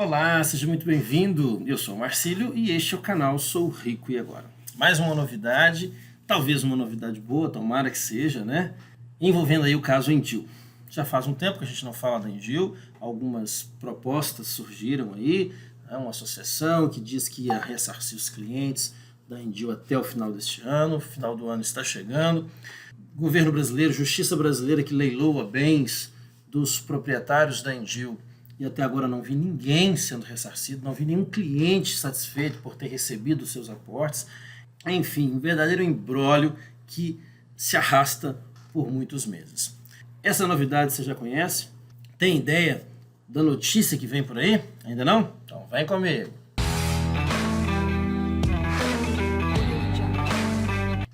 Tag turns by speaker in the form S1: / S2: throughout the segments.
S1: Olá, seja muito bem-vindo. Eu sou o Marcílio e este é o canal Sou Rico e Agora. Mais uma novidade, talvez uma novidade boa, tomara que seja, né? Envolvendo aí o caso Endil. Já faz um tempo que a gente não fala da Endil, algumas propostas surgiram aí, né? Uma associação que diz que ia ressarcir os clientes da Endil até o final deste ano, o final do ano está chegando. Governo brasileiro, justiça brasileira que leiloa bens dos proprietários da Endil, e até agora não vi ninguém sendo ressarcido, não vi nenhum cliente satisfeito por ter recebido os seus aportes. Enfim, um verdadeiro imbróglio que se arrasta por muitos meses. Essa novidade você já conhece? Tem ideia da notícia que vem por aí? Ainda não? Então vem comigo.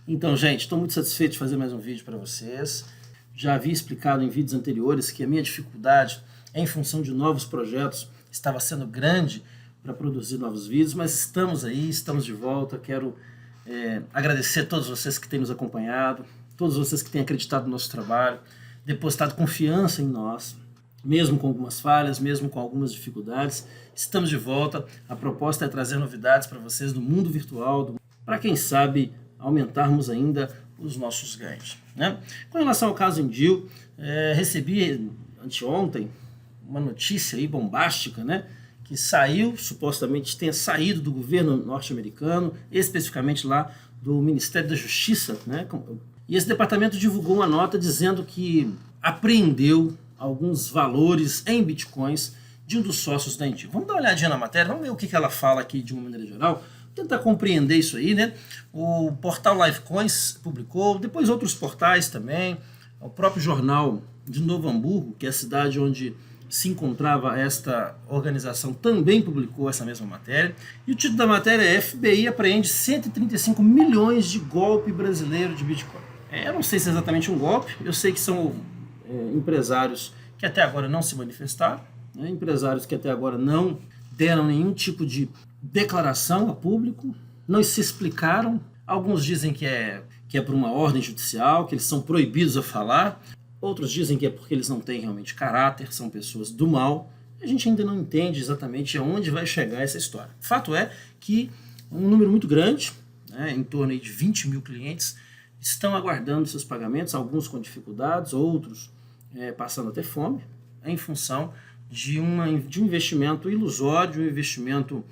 S1: Então, gente, estou muito satisfeito de fazer mais um vídeo para vocês. Já havia explicado em vídeos anteriores que a minha dificuldade em função de novos projetos estava sendo grande para produzir novos vídeos, mas estamos aí, estamos de volta. Quero agradecer a todos vocês que têm nos acompanhado, todos vocês que têm acreditado no nosso trabalho, depositado confiança em nós, mesmo com algumas falhas, mesmo com algumas dificuldades. Estamos de volta. A proposta é trazer novidades para vocês do mundo virtual, para quem sabe aumentarmos ainda os nossos ganhos, né? Com relação ao caso Endil, recebi anteontem uma notícia aí bombástica, né, que saiu, supostamente tenha saído do governo norte-americano, especificamente lá do Ministério da Justiça, né, e esse departamento divulgou uma nota dizendo que apreendeu alguns valores em bitcoins de um dos sócios da Endil. Vamos dar uma olhadinha na matéria, vamos ver o que ela fala aqui de uma maneira geral, tentar compreender isso aí, né? O portal Livecoins publicou, depois outros portais também, o próprio jornal de Novo Hamburgo, que é a cidade onde se encontrava esta organização, também publicou essa mesma matéria. E o título da matéria é: FBI apreende 135 milhões de golpe brasileiro de Bitcoin. Eu não sei se é exatamente um golpe, eu sei que são empresários que até agora não se manifestaram, né? Empresários que até agora não deram nenhum tipo de declaração a público, não se explicaram. Alguns dizem que é por uma ordem judicial, que eles são proibidos a falar. Outros dizem que é porque eles não têm realmente caráter, são pessoas do mal. A gente ainda não entende exatamente aonde vai chegar essa história. Fato é que um número muito grande, né, em torno de 20 mil clientes, estão aguardando seus pagamentos, alguns com dificuldades, outros passando até fome, em função de um investimento ilusório, um investimento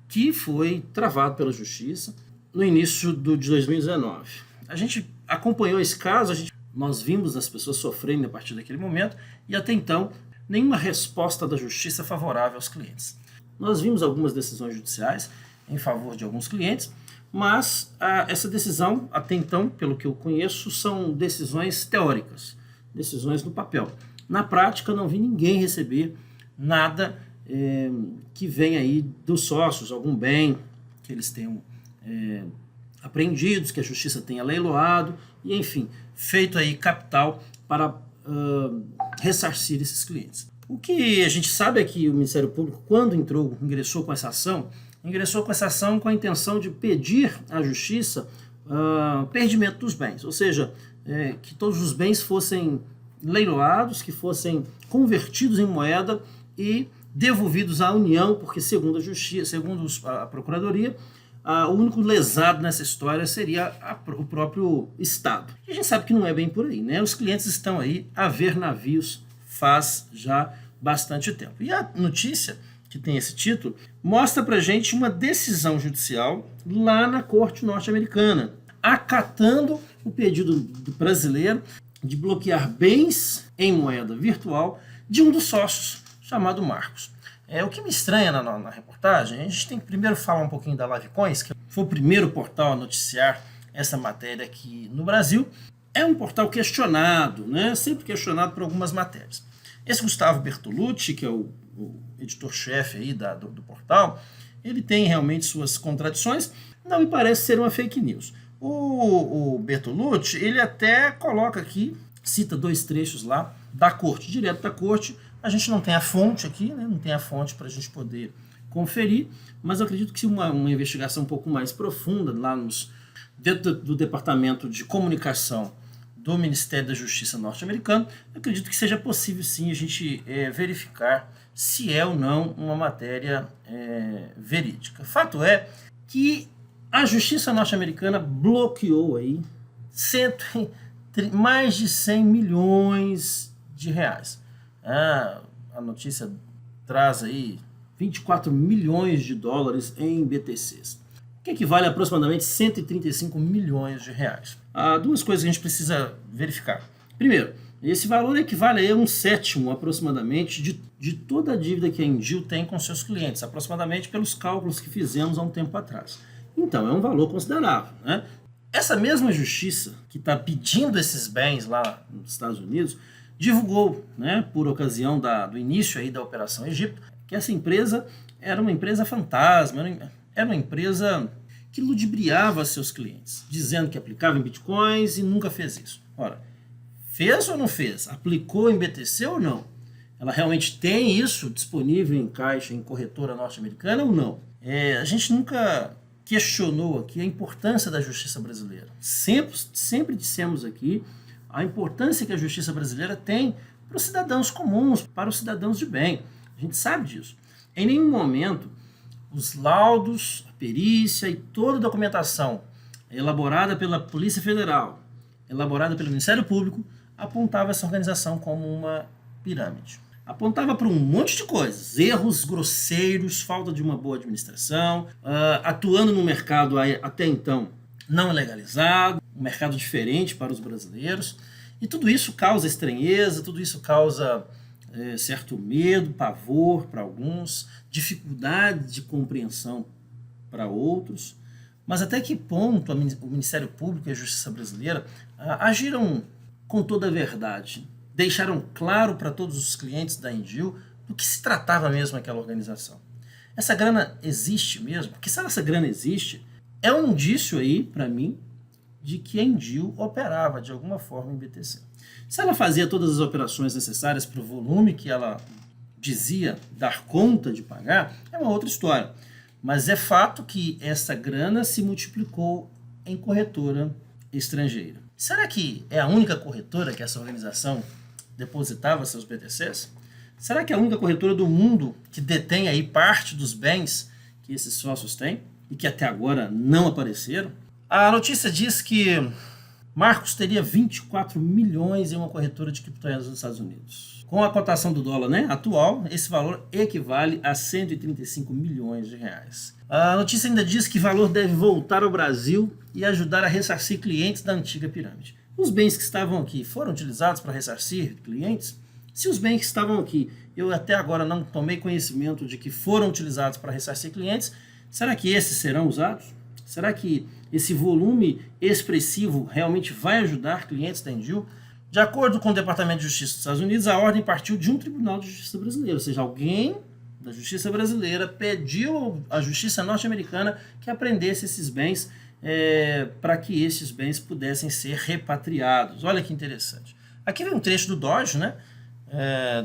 S1: que foi travado pela justiça no início de 2019. A gente acompanhou esse caso, nós vimos as pessoas sofrendo a partir daquele momento e até então nenhuma resposta da justiça favorável aos clientes. Nós vimos algumas decisões judiciais em favor de alguns clientes, mas essa decisão, até então, pelo que eu conheço, são decisões teóricas, decisões no papel. Na prática, não vi ninguém receber nada que venha aí dos sócios, algum bem que eles tenham apreendidos, que a justiça tenha leiloado, e enfim, feito aí capital para ressarcir esses clientes. O que a gente sabe é que o Ministério Público, quando ingressou com essa ação com a intenção de pedir à justiça perdimento dos bens, ou seja, que todos os bens fossem leiloados, que fossem convertidos em moeda e devolvidos à União, porque segundo a justiça, segundo a Procuradoria, o único lesado nessa história seria o próprio Estado. E a gente sabe que não é bem por aí, né? Os clientes estão aí a ver navios faz já bastante tempo. E a notícia, que tem esse título, mostra pra gente uma decisão judicial lá na Corte norte-americana, acatando o pedido do brasileiro de bloquear bens em moeda virtual de um dos sócios, chamado Marcos. O que me estranha na reportagem, a gente tem que primeiro falar um pouquinho da Livecoins, que foi o primeiro portal a noticiar essa matéria aqui no Brasil. É um portal questionado, né? Sempre questionado por algumas matérias. Esse Gustavo Bertolucci, que é o editor-chefe aí do portal, ele tem realmente suas contradições, não me parece ser uma fake news. O Bertolucci, ele até coloca aqui, cita 2 trechos lá da corte, direto da corte. A gente não tem a fonte aqui, né? Não tem a fonte para a gente poder conferir, mas eu acredito que se uma investigação um pouco mais profunda lá dentro do Departamento de Comunicação do Ministério da Justiça norte-americano, eu acredito que seja possível sim a gente verificar se é ou não uma matéria verídica. Fato é que a justiça norte-americana bloqueou aí mais de 100 milhões de reais. A notícia traz aí 24 milhões de dólares em BTCs, que equivale a aproximadamente 135 milhões de reais. Há duas coisas que a gente precisa verificar. Primeiro, esse valor equivale a 1/7 aproximadamente de toda a dívida que a Endio tem com seus clientes, aproximadamente pelos cálculos que fizemos há um tempo atrás. Então, é um valor considerável, né? Essa mesma justiça que está pedindo esses bens lá nos Estados Unidos divulgou, né, por ocasião do início aí da Operação Egito, que essa empresa era uma empresa fantasma, era uma empresa que ludibriava seus clientes, dizendo que aplicava em bitcoins e nunca fez isso. Ora, fez ou não fez? Aplicou em BTC ou não? Ela realmente tem isso disponível em caixa, em corretora norte-americana ou não? A gente nunca questionou aqui a importância da justiça brasileira. Sempre dissemos aqui a importância que a justiça brasileira tem para os cidadãos comuns, para os cidadãos de bem. A gente sabe disso. Em nenhum momento, os laudos, a perícia e toda a documentação elaborada pela Polícia Federal, elaborada pelo Ministério Público, apontava essa organização como uma pirâmide. Apontava para um monte de coisas, erros grosseiros, falta de uma boa administração, atuando no mercado até então não legalizado, um mercado diferente para os brasileiros, e tudo isso causa estranheza, tudo isso causa certo medo, pavor para alguns, dificuldade de compreensão para outros, mas até que ponto o Ministério Público e a Justiça Brasileira agiram com toda a verdade, deixaram claro para todos os clientes da Endio do que se tratava mesmo aquela organização. Essa grana existe mesmo? Porque se essa grana existe, é um indício aí, para mim, de que a Endio operava de alguma forma em BTC. Se ela fazia todas as operações necessárias para o volume que ela dizia dar conta de pagar, é uma outra história. Mas é fato que essa grana se multiplicou em corretora estrangeira. Será que é a única corretora que essa organização depositava seus BTCs? Será que é a única corretora do mundo que detém aí parte dos bens que esses sócios têm e que até agora não apareceram? A notícia diz que Marcos teria 24 milhões em uma corretora de criptomoedas nos Estados Unidos. Com a cotação do dólar, né, atual, esse valor equivale a 135 milhões de reais. A notícia ainda diz que o valor deve voltar ao Brasil e ajudar a ressarcir clientes da antiga pirâmide. Os bens que estavam aqui foram utilizados para ressarcir clientes? Se os bens que estavam aqui, eu até agora não tomei conhecimento de que foram utilizados para ressarcir clientes, será que esses serão usados? Será que esse volume expressivo realmente vai ajudar clientes da Endio? De acordo com o Departamento de Justiça dos Estados Unidos, a ordem partiu de um tribunal de justiça brasileiro, ou seja, alguém da justiça brasileira pediu à justiça norte-americana que apreendesse esses bens para que esses bens pudessem ser repatriados. Olha que interessante. Aqui vem um trecho do DOJ, né?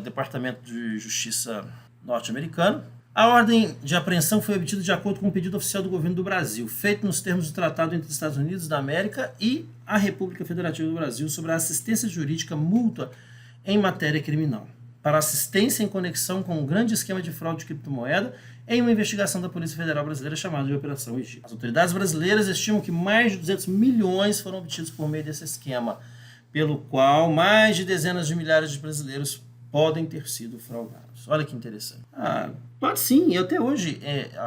S1: Departamento de Justiça norte-americano. A ordem de apreensão foi obtida de acordo com um pedido oficial do governo do Brasil, feito nos termos do Tratado entre os Estados Unidos da América e a República Federativa do Brasil sobre a assistência jurídica mútua em matéria criminal, para assistência em conexão com um grande esquema de fraude de criptomoeda em uma investigação da Polícia Federal Brasileira chamada de Operação Egito. As autoridades brasileiras estimam que mais de 200 milhões foram obtidos por meio desse esquema, pelo qual mais de dezenas de milhares de brasileiros podem ter sido fraudados. Olha que interessante. Pode sim, eu até hoje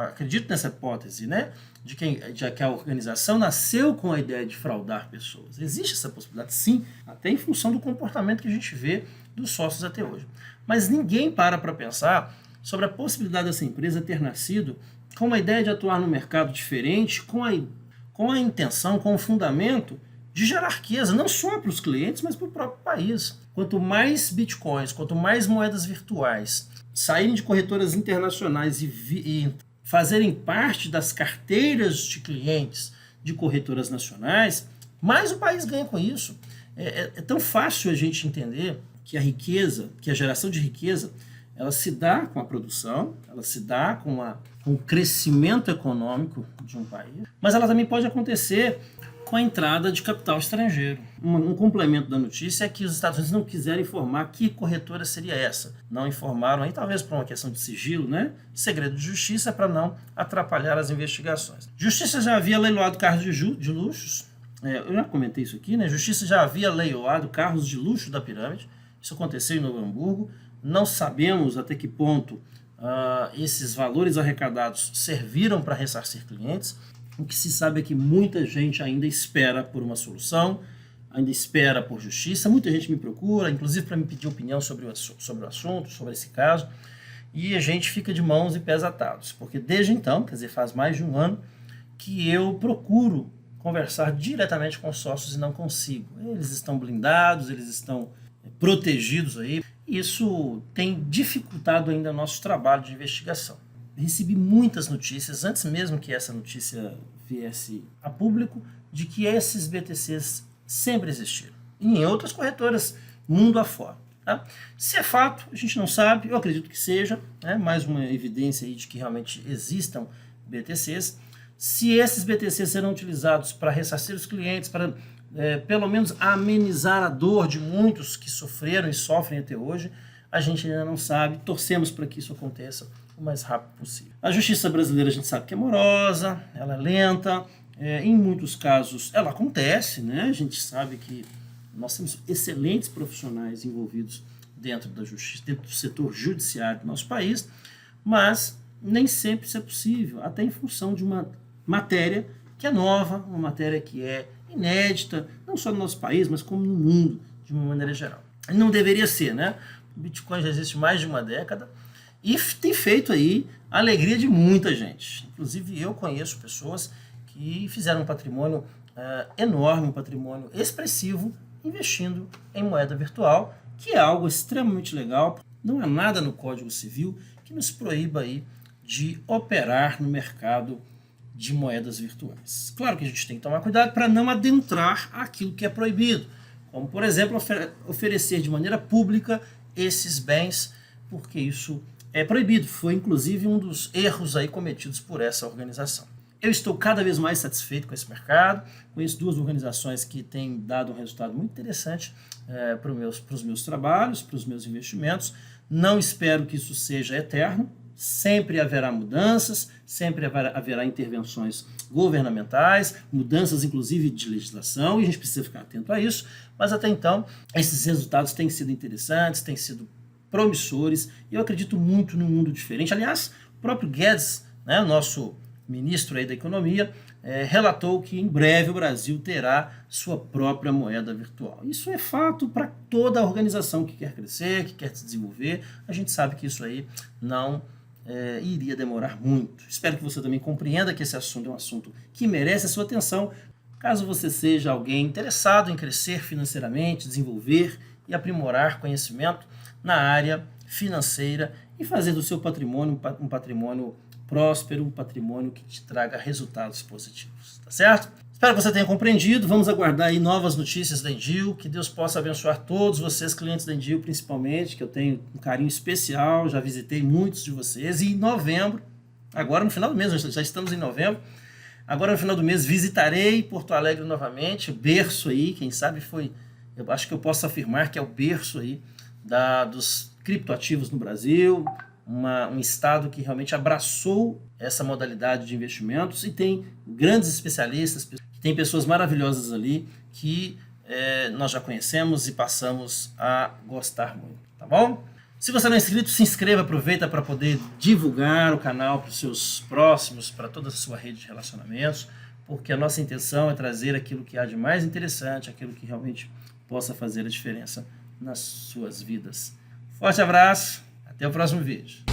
S1: acredito nessa hipótese, né? De que a organização nasceu com a ideia de fraudar pessoas. Existe essa possibilidade, sim, até em função do comportamento que a gente vê dos sócios até hoje. Mas ninguém para pensar sobre a possibilidade dessa empresa ter nascido com uma ideia de atuar no mercado diferente, com a intenção, com o fundamento de gerar riqueza, não só para os clientes, mas para o próprio país. Quanto mais bitcoins, quanto mais moedas virtuais saírem de corretoras internacionais e fazerem parte das carteiras de clientes de corretoras nacionais, mais o país ganha com isso. É tão fácil a gente entender que a riqueza, que a geração de riqueza, ela se dá com a produção, ela se dá com o crescimento econômico de um país, mas ela também pode acontecer com a entrada de capital estrangeiro. Um complemento da notícia é que os Estados Unidos não quiseram informar que corretora seria essa. Não informaram, aí talvez por uma questão de sigilo, né? Segredo de justiça, para não atrapalhar as investigações. Justiça já havia leiloado carros de luxos. Eu já comentei isso aqui, né? Justiça já havia leiloado carros de luxo da pirâmide. Isso aconteceu em Novo Hamburgo. Não sabemos até que ponto esses valores arrecadados serviram para ressarcir clientes. O que se sabe é que muita gente ainda espera por uma solução, ainda espera por justiça. Muita gente me procura, inclusive para me pedir opinião sobre o assunto, sobre esse caso. E a gente fica de mãos e pés atados, porque desde então, quer dizer, faz mais de um ano, que eu procuro conversar diretamente com os sócios e não consigo. Eles estão blindados, eles estão protegidos aí. Isso tem dificultado ainda o nosso trabalho de investigação. Recebi muitas notícias, antes mesmo que essa notícia viesse a público, de que esses BTCs sempre existiram. E em outras corretoras, mundo afora. Tá? Se é fato, a gente não sabe, eu acredito que seja, né? Mais uma evidência aí de que realmente existam BTCs. Se esses BTCs serão utilizados para ressarcir os clientes, para pelo menos amenizar a dor de muitos que sofreram e sofrem até hoje, a gente ainda não sabe. Torcemos para que isso aconteça o mais rápido possível. A justiça brasileira a gente sabe que é morosa, ela é lenta, em muitos casos ela acontece, né? A gente sabe que nós temos excelentes profissionais envolvidos dentro da justiça, dentro do setor judiciário do nosso país, mas nem sempre isso é possível, até em função de uma matéria que é nova, uma matéria que é inédita, não só no nosso país, mas como no mundo, de uma maneira geral. Não deveria ser, né? O Bitcoin já existe mais de uma década e tem feito aí a alegria de muita gente. Inclusive eu conheço pessoas que fizeram um patrimônio enorme, um patrimônio expressivo, investindo em moeda virtual, que é algo extremamente legal. Não há nada no Código Civil que nos proíba aí de operar no mercado de moedas virtuais. Claro que a gente tem que tomar cuidado para não adentrar aquilo que é proibido, como, por exemplo, oferecer de maneira pública esses bens, porque isso é proibido. Foi, inclusive, um dos erros aí cometidos por essa organização. Eu estou cada vez mais satisfeito com esse mercado. Conheço duas organizações que têm dado um resultado muito interessante para os meus trabalhos, para os meus investimentos. Não espero que isso seja eterno. Sempre haverá mudanças, sempre haverá intervenções governamentais, mudanças inclusive de legislação, e a gente precisa ficar atento a isso, mas até então esses resultados têm sido interessantes, têm sido promissores, e eu acredito muito num mundo diferente. Aliás, o próprio Guedes, né, nosso ministro aí da Economia, relatou que em breve o Brasil terá sua própria moeda virtual. Isso é fato para toda a organização que quer crescer, que quer se desenvolver. A gente sabe que isso aí não iria demorar muito. Espero que você também compreenda que esse assunto é um assunto que merece a sua atenção. Caso você seja alguém interessado em crescer financeiramente, desenvolver e aprimorar conhecimento na área financeira e fazer do seu patrimônio um patrimônio próspero, um patrimônio que te traga resultados positivos, tá certo? Espero que você tenha compreendido. Vamos aguardar aí novas notícias da Endio. Que Deus possa abençoar todos vocês, clientes da Endio, principalmente, que eu tenho um carinho especial. Já visitei muitos de vocês. E em novembro, agora no final do mês, já estamos em novembro, agora no final do mês visitarei Porto Alegre novamente, o berço aí, quem sabe eu acho que eu posso afirmar que é o berço aí dos criptoativos no Brasil, um estado que realmente abraçou essa modalidade de investimentos e tem grandes especialistas, tem pessoas maravilhosas ali que nós já conhecemos e passamos a gostar muito, tá bom? Se você não é inscrito, se inscreva, aproveita para poder divulgar o canal para os seus próximos, para toda a sua rede de relacionamentos, porque a nossa intenção é trazer aquilo que há de mais interessante, aquilo que realmente possa fazer a diferença nas suas vidas. Forte abraço, até o próximo vídeo.